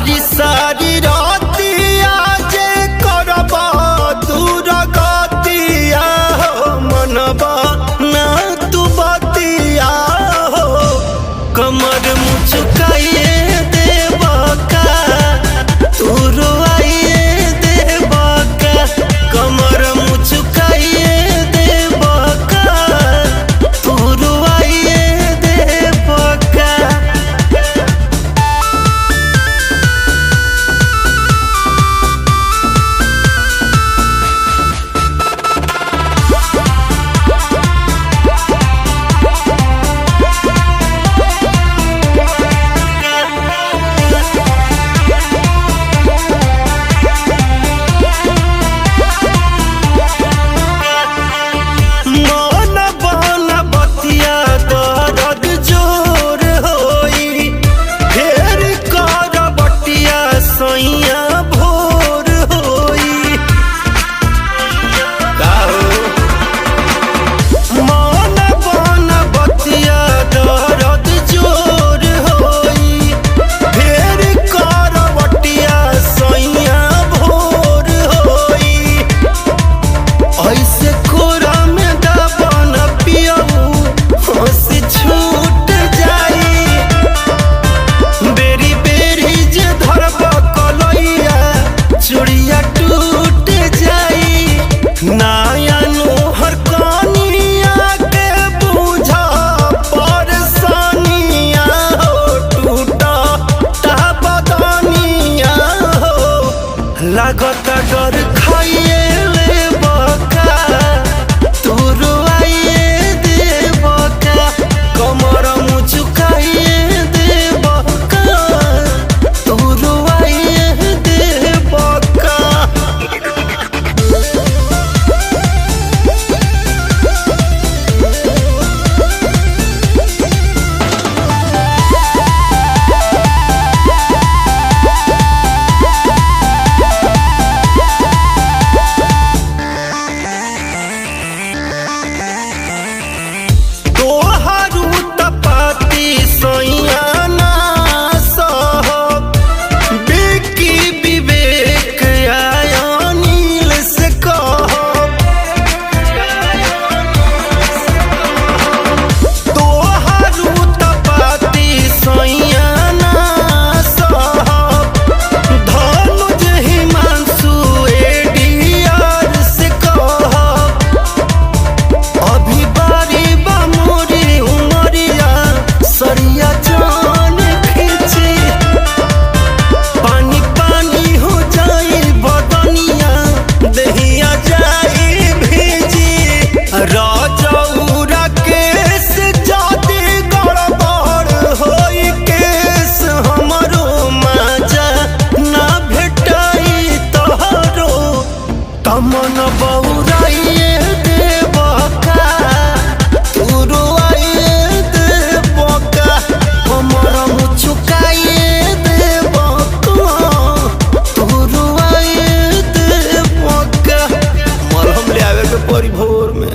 सारी सारी रातिया जे करबा दूर गतिया हो मनबा ना तू बतिया हो कमर मुचुकाइए देबा का तू रोइए देबा का कमर मुचुकाइए देबा का तू रोइए देबा का। लागत डर खाइए लेबा का तू रोइए देबा का कमर मुचुकाइए देबा का तू रोइए देबा का। मन बउराइए देबा का तू रोइए देबा का कमर मुचुकाइए देबा का तू रोइए देबा का। मरहम ले आवे के परी भोर में।